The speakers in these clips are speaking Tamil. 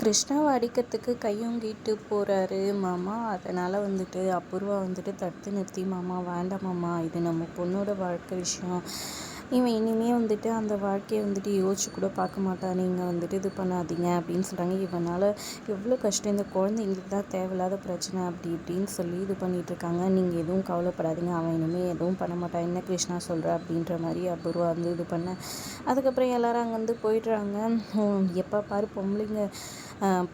கிருஷ்ணாவை அடிக்கிறதுக்கு கையோங்கிட்டு போகிறாரு மாமா. அதனால் வந்துட்டு அபூர்வா வந்துட்டு தடுத்து நிறுத்தி, மாமா வேண்டாம் மாமா, இது நம்ம பொண்ணோட வாழ்க்கை விஷயம், இவன் இனிமேல் வந்துட்டு அந்த வாழ்க்கையை வந்துட்டு யோசிச்சு கூட பார்க்க மாட்டான், நீங்கள் வந்துட்டு இது பண்ணாதீங்க அப்படின்னு சொல்கிறாங்க. இவனால் எவ்வளோ கஷ்டம், இந்த குழந்தைங்களுக்கு தான் தேவையில்லாத பிரச்சனை அப்படி இப்படின்னு சொல்லி இது பண்ணிகிட்ருக்காங்க. நீங்கள் எதுவும் கவலைப்படாதீங்க, அவன் இனிமேல் எதுவும் பண்ண மாட்டான், என்ன கிருஷ்ணா சொல்கிற அப்படின்ற மாதிரி அபூர்வா வந்து இது பண்ண. அதுக்கப்புறம் எல்லோரும் அங்கேருந்து போயிடுறாங்க. எப்போ பாரு பொம்பளைங்க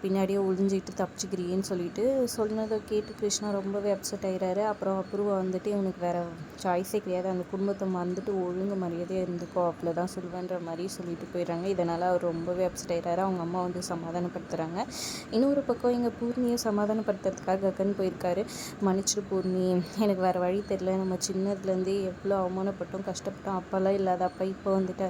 பின்னாடியே ஒளிஞ்சிட்டு தப்பிச்சுக்கிறியேன்னு சொல்லிட்டு சொன்னதை கேட்டு கிருஷ்ணா ரொம்பவே அப்செட் ஆகிறாரு. அப்புறம் அபூர்வா வந்துட்டு இவனுக்கு வேறு சாய்ஸே கிடையாது, அந்த குடும்பத்தை மறந்துட்டு ஒழுங்கு மரியாதையாக இருந்துக்கோ, அவ்வளோதான் சொல்லுவேன்ற மாதிரி சொல்லிட்டு போயிடுறாங்க. இதனால் அவர் ரொம்பவே அப்செட் ஆகிறாரு. அவங்க அம்மா வந்து சமாதானப்படுத்துகிறாங்க. இன்னொரு பக்கம் இங்கே பூர்ணியை சமாதானப்படுத்துறதுக்காக கக்கன் போயிருக்காரு. மன்னிச்சிரு பூர்ணி, எனக்கு வேறு வழி தெரியல, நம்ம சின்னதுலேருந்தே எவ்வளோ அவமானப்பட்டோம் கஷ்டப்பட்டோம், அப்போல்லாம் இல்லாத அப்பா இப்போ வந்துட்டு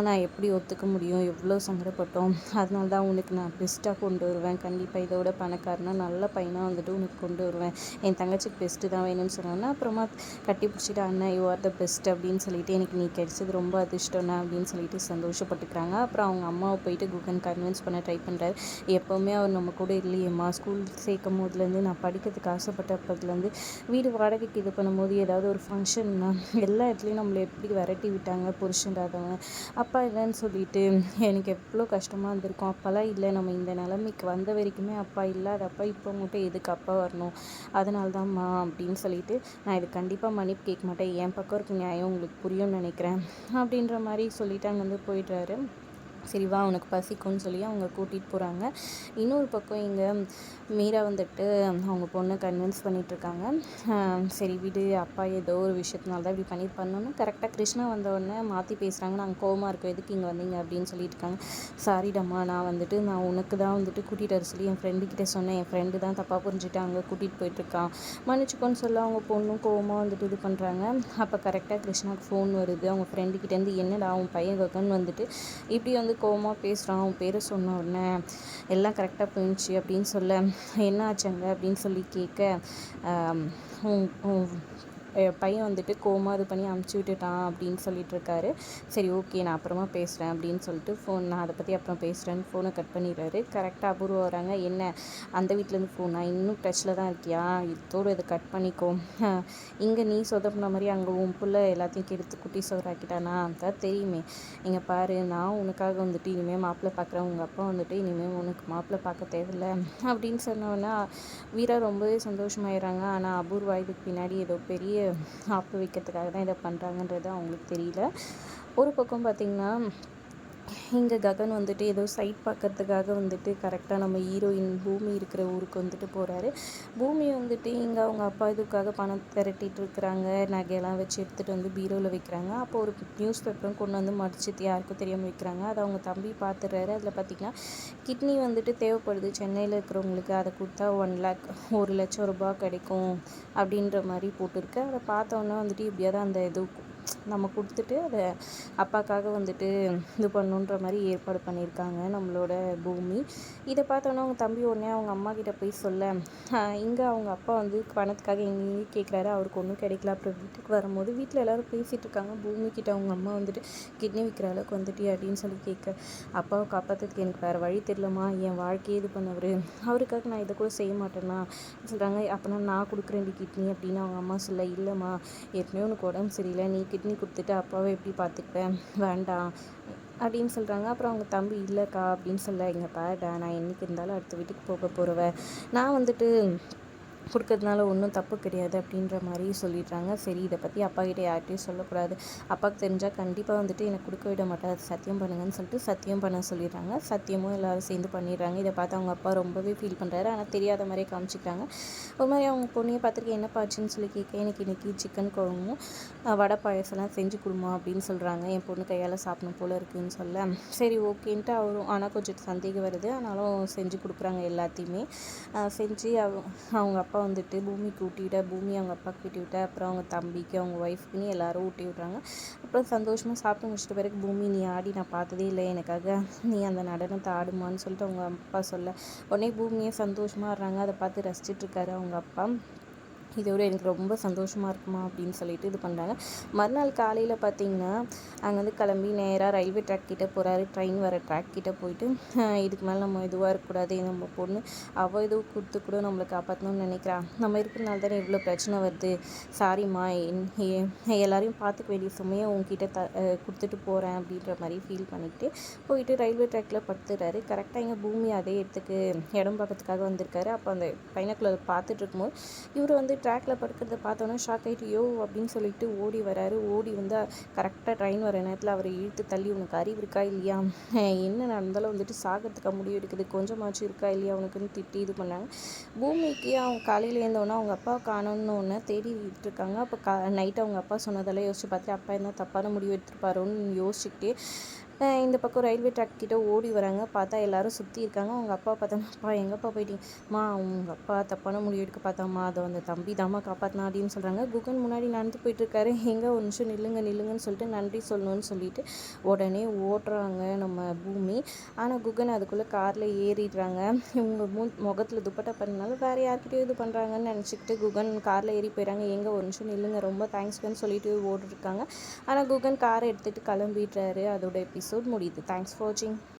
நான் எப்படி ஒத்துக்க முடியும், எவ்வளோ சங்கடப்பட்டோம், அதனால தான் உனக்கு நான் பெஸ்ட்டாக கொண்டு வருவேன், கண்டிப்பாக இதோட பணக்காரனா நல்ல பையனாக வந்துட்டு உனக்கு கொண்டு வருவேன், என் தங்கச்சிக்கு பெஸ்ட்டு தான் வேணும்னு சொன்னாங்கன்னா அப்புறமா கட்டி பிடிச்சிட்டு அண்ணன் யூ ஆர் த பெஸ்ட் அப்படின்னு சொல்லிட்டு எனக்கு நீ கிடைச்சது ரொம்ப அதிர்ஷ்டம்னா அப்படின்னு சொல்லிட்டு சந்தோஷப்பட்டுக்கிறாங்க. அப்புறம் அவங்க அம்மாவை போயிட்டு குகன் கன்வின்ஸ் பண்ண ட்ரை பண்ணுறாரு. எப்போவுமே அவர் நம்ம கூட இல்லையேம்மா, ஸ்கூல் சேர்க்கும் போதுலேருந்து நான் படிக்கிறதுக்கு ஆசைப்பட்டப்பதுலேருந்து வீடு வாடகைக்கு இது பண்ணும்போது ஏதாவது ஒரு ஃபங்க்ஷன்னா எல்லா இடத்துலையும் நம்மளை எப்படி விரட்டி விட்டாங்க, புருஷன்றாதவங்க அப்பா இல்லைன்னு சொல்லிட்டு எனக்கு எவ்வளோ கஷ்டமாக இருந்திருக்கும். அப்போல்லாம் இல்லை, நம்ம இந்த நிலைமைக்கு வந்த வரைக்குமே அப்பா இல்லாதப்பா இப்போ மட்டும் எதுக்கு அப்பா வரணும், அதனால தான்மா அப்படின்னு சொல்லிட்டு நான் இது கண்டிப்பாக மன்னிப்பு கேட்க மாட்டேன், என் பக்கம் இருக்க நியாயம் உங்களுக்கு புரியும்னு நினைக்கிறேன் அப்படின்ற மாதிரி சொல்லிட்டு அங்கேருந்து போயிடுறாரு. சரி வா உனக்கு பசிக்கும்னு சொல்லி அவங்க கூட்டிகிட்டு போகிறாங்க. இன்னொரு பக்கம் இங்கே மீரா வந்துட்டு அவங்க பொண்ணை கன்வின்ஸ் பண்ணிகிட்ருக்காங்க. சரி விடு, அப்பா ஏதோ ஒரு விஷயத்தினால தான் இப்படி பண்ணணும்னு கரெக்டாக கிருஷ்ணா வந்தவுடனே மாற்றி பேசுகிறாங்க. நாங்கள் கோவமாக இருக்கோம், எதுக்கு இங்கே வந்தீங்க அப்படின்னு சொல்லிட்டு இருக்காங்க. சாரிடம்மா, நான் உனக்கு தான் வந்துட்டு கூட்டிகிட்டு வர சொல்லி என் ஃப்ரெண்டுக்கிட்ட சொன்னேன், என் ஃப்ரெண்டு தான் தப்பாக புரிஞ்சுட்டு அங்கே கூட்டிகிட்டு போயிட்டுருக்கான், மன்னிச்சுக்கோன்னு சொல்ல அவங்க பொண்ணும் கோவமாக வந்துட்டு இது பண்ணுறாங்க. அப்போ கரெக்டாக கிருஷ்ணாவுக்கு ஃபோன் வருது. அவங்க ஃப்ரெண்டுக்கிட்டேருந்து என்னடா அவன் பையன் ககன் வந்துட்டு இப்படி வந்து கோவமாக பேசுகிறான், அவன் பேரை சொன்ன உடனே எல்லாம் கரெக்டாக போயிடுச்சு அப்படின்னு சொல்ல, என்ன ஆச்சுங்க அப்படின்னு சொல்லி கேட்க, பையன் வந்துட்டு கோவமாக இது பண்ணி அமுச்சு விட்டுட்டான் அப்படின்னு சொல்லிட்டு இருக்காரு. சரி ஓகே, நான் அப்புறமா பேசுகிறேன் அப்படின்னு சொல்லிட்டு நான் அதை பற்றி அப்புறம் பேசுகிறேன்னு ஃபோனை கட் பண்ணிடுறாரு. கரெக்டாக அபூர்வம் வராங்க. என்ன அந்த வீட்டிலேருந்து ஃபோனா, இன்னும் டச்சில் தான் இருக்கியா, இதோடு இதை கட் பண்ணிக்கோ, இங்கே நீ சொதப்பின மாதிரி அங்கே உன் பிள்ளை எல்லாத்தையும் கெடுத்து குட்டி சோறாக்கிட்டானா, அதான் தெரியுமே, இங்கே பாரு, நான் உனக்காக வந்துட்டு இனிமேல் மாப்பிள்ளை பார்க்குறேன், உங்கள் அப்பா வந்துட்டு இனிமேல் உனக்கு மாப்பிள்ளை பார்க்க தேவையில்லை அப்படின்னு சொன்னோன்னா வீரா ரொம்பவே சந்தோஷமாயிடுறாங்க. ஆனால் அபூர்வா இதுக்கு பின்னாடி ஏதோ பெரிய ஆப்பு வைக்கிறதுக்காக தான் இதை பண்ணுறாங்கன்றது அவங்களுக்கு தெரியல. ஒரு பக்கம் பார்த்திங்கன்னா இங்கே ககன் வந்துட்டு ஏதோ சைட் பார்க்கறதுக்காக வந்துட்டு கரெக்டாக நம்ம ஹீரோயின் பூமி இருக்கிற ஊருக்கு வந்துட்டு போகிறாரு. பூமி வந்துட்டு இங்கே அவங்க அப்பா இதுக்காக பணம் திரட்டிட்டு இருக்கிறாங்க, நகையெல்லாம் வச்சு எடுத்துகிட்டு வந்து பீரோவில் வைக்கிறாங்க. அப்போ ஒரு நியூஸ் பேப்பரும் கொண்டு வந்து மடிச்சு யாருக்கும் தெரியாமல் வைக்கிறாங்க. அதை அவங்க தம்பி பார்த்துடுறாரு. அதில் பார்த்திங்கன்னா கிட்னி வந்துட்டு தேவைப்படுது சென்னையில் இருக்கிறவங்களுக்கு, அதை கொடுத்தா 1,00,000 1,00,000 கிடைக்கும் அப்படின்ற மாதிரி போட்டிருக்கு. அதை பார்த்தோன்னா வந்துட்டு இப்படியாவது அந்த இது நம்ம கொடுத்துட்டு அதை அப்பாக்காக வந்துட்டு இது பண்ணுன்ற மாதிரி ஏற்பாடு பண்ணியிருக்காங்க நம்மளோட பூமி. இதை பார்த்தோன்னா அவங்க தம்பி உடனே அவங்க அம்மா கிட்ட போய் சொல்ல, இங்கே அவங்க அப்பா வந்து பணத்துக்காக எங்கேயும் கேட்குறாரு, அவருக்கு ஒன்றும் கிடைக்கல. அப்புறம் வீட்டுக்கு வரும்போது வீட்டில் எல்லோரும் பேசிகிட்டு இருக்காங்க. பூமிக்கிட்ட அவங்க அம்மா வந்துட்டு கிட்னி விற்கிற அளவுக்கு வந்துட்டு அப்படின்னு சொல்லி கேட்க, அப்பாவை காப்பாற்றுறதுக்கு எனக்கு வேறு வழி தெரியலம்மா, என் வாழ்க்கையே இது பண்ணவர், அவருக்காக நான் இதை கூட செய்ய மாட்டேன்னா சொல்கிறாங்க. அப்போனா நான் கொடுக்குறேன் கிட்னி அப்படின்னு அவங்க அம்மா சொல்ல, இல்லைம்மா, ஏற்கனவே உனக்கு உடம்பு சரியில்லை, நீ கிட்னி கொடுத்துட்டு அப்பாவை எப்படி பார்த்துப்பேன், வேண்டாம் அப்படின்னு சொல்கிறாங்க. அப்புறம் அவங்க தம்பி இல்லைக்கா அப்படின்னு சொல்ல, இங்கே பாருடா, நான் என்றைக்கு இருந்தாலும் அடுத்த வீட்டுக்கு போக போகிறவன், நான் வந்துட்டு கொடுக்கறதுனால ஒன்றும் தப்பு கிடையாது அப்படின்ற மாதிரி சொல்லிடுறாங்க. சரி, இதை பற்றி அப்பா கிட்டே யார்கிட்டையும் சொல்லக்கூடாது, அப்பாவுக்கு தெரிஞ்சால் கண்டிப்பாக வந்துட்டு எனக்கு கொடுக்க விட மாட்டார், சத்தியம் பண்ணுங்கன்னு சொல்லிட்டு சத்தியம் பண்ண சொல்லிடுறாங்க. சத்தியமும் எல்லோரும் சேர்ந்து பண்ணிடுறாங்க. இதை பார்த்து அவங்க அப்பா ரொம்பவே ஃபீல் பண்ணுறாரு. ஆனால் தெரியாத மாதிரியே காமிச்சிக்கிறாங்க. ஒரு மாதிரி அவங்க பொண்ணையை பார்த்துட்டு என்னப்பா ஆச்சுன்னு சொல்லி கேட்க, எனக்கு இன்றைக்கி சிக்கன் குழம்பும் வடை பாயசம்லாம் செஞ்சு கொடுமா அப்படின்னு சொல்கிறாங்க. என் பொண்ணு கையால் சாப்பிடணும் போல் இருக்குதுன்னு சொல்ல, சரி ஓகேன்ட்டு அவரும், ஆனால் கொஞ்சம் சந்தேகம் வருது, ஆனாலும் செஞ்சு கொடுக்குறாங்க எல்லாத்தையுமே. செஞ்சு அவங்க அப்பா வந்துட்டு பூமிக்கு ஊட்டி விட, பூமி அவங்க அப்பாவுக்கு ஊட்டி விட்ட, அப்புறம் அவங்க தம்பிக்கு அவங்க ஒய்ஃப்க்குன்னு எல்லாரும் ஊட்டி விட்றாங்க. அப்புறம் சந்தோஷமாக சாப்பிட்டு முடிச்சிட்ட பிறகு, பூமி நீ ஆடி நான் பார்த்ததே இல்லை, எனக்காக நீ அந்த நடனத்தை ஆடுமான்னு சொல்லிட்டு அவங்க அப்பா சொல்ல, உடனே பூமியே சந்தோஷமாக ஆடுறாங்க. அதை பார்த்து ரசிச்சிட்ருக்காரு அவங்க அப்பா. இதோட எனக்கு ரொம்ப சந்தோஷமாக இருக்குமா அப்படின்னு சொல்லிட்டு இது பண்ணுறாங்க. மறுநாள் காலையில் பார்த்தீங்கன்னா அங்கேருந்து கிளம்பி நேராக ரயில்வே ட்ராக் கிட்டே போகிறாரு. ட்ரெயின் வர ட்ராக் கிட்டே போயிட்டு இதுக்கு மேலே நம்ம இதுவாக இருக்கக்கூடாது, நம்ம பொண்ணு அவள் இதுவும் கொடுத்து கூட நம்மளை காப்பாற்றணும்னு நினைக்கிறா, நம்ம இருக்கிறனால தானே இவ்வளோ பிரச்சனை வருது, சாரிம்மா எல்லாரையும் பார்த்துக்க வேண்டிய சுமையை உங்ககிட்ட கொடுத்துட்டு போகிறேன் அப்படின்ற மாதிரி ஃபீல் பண்ணிக்கிட்டு போயிட்டு ரயில்வே ட்ராக்கில் படுத்துறாரு. கரெக்டாக இங்கே பூமி அதே இடத்துக்கு இடம் பார்க்கறதுக்காக வந்திருக்காரு. அப்போ அந்த பைனாக்குலர் பார்த்துட்டு இருக்கும்போது இவர் வந்து ட்ராக்கில் படுக்கிறத பார்த்தோன்னே ஷாக் ஆகிட்டு யோ அப்படின்னு சொல்லிட்டு ஓடி வராரு. ஓடி வந்து கரெக்டாக ட்ரெயின் வர நேரத்தில் அவரை இழுத்து தள்ளி, உனக்கு அறிவு இருக்கா இல்லையா, என்ன நடந்தாலும் வந்துட்டு சாகிறதுக்காக முடிவு எடுக்குது, கொஞ்சமாச்சும் இருக்கா இல்லையா அவனுக்குன்னு திட்டி இது பண்ணாங்க. பூமிக்கு அவங்க காலையில் இருந்தோன்னா அவங்க அப்பா காணோன்னு தேடிட்டு இருக்காங்க. அப்போ நைட்டு அவங்க அப்பா சொன்னதெல்லாம் யோசிச்சு பார்த்துட்டு அப்பா என்ன தப்பான முடிவு எடுத்துருப்பாரோன்னு யோசிச்சுக்கிட்டே இந்த பக்கம் ரயில்வே ட்ராக் கிட்டே ஓடி வராங்க. பார்த்தா எல்லாரும் சுற்றி இருக்காங்க. அவங்க அப்பா பார்த்தோம்னா, அப்பா எங்கப்பா போயிட்டீங்கம்மா, அவங்க அப்பா தப்பான முடிவு எடுக்க பார்த்தாம்மா, அதை அந்த தம்பி தாம்மா காப்பாற்றினா அப்படின்னு சொல்கிறாங்க. குகன் முன்னாடி நடந்து போயிட்டுருக்காரு. எங்கே ஒரு நிமிஷம் நில்லுங்கன்னு சொல்லிட்டு நன்றி சொல்லணும்னு சொல்லிட்டு உடனே ஓடுறாங்க நம்ம பூமி. ஆனால் குகன் அதுக்குள்ளே காரில் ஏறிடுறாங்க. இவங்க முகத்தில் துப்பட்டா பண்ணனால வேறு யார்கிட்டயும் இது பண்ணுறாங்கன்னு நினச்சிக்கிட்டு குகன் காரில் ஏறி போயிடறாங்க. எங்கே ஒரு நிமிஷம் நில்லுங்க, ரொம்ப தேங்க்ஸ்ன்னு சொல்லிட்டு ஓடிருக்காங்க. ஆனால் குகன் காரை எடுத்துகிட்டு கிளம்பிடுறாரு. அதோட எபிசோட் முடியுது. தேங்க்ஸ் ஃபார் வாட்சிங்.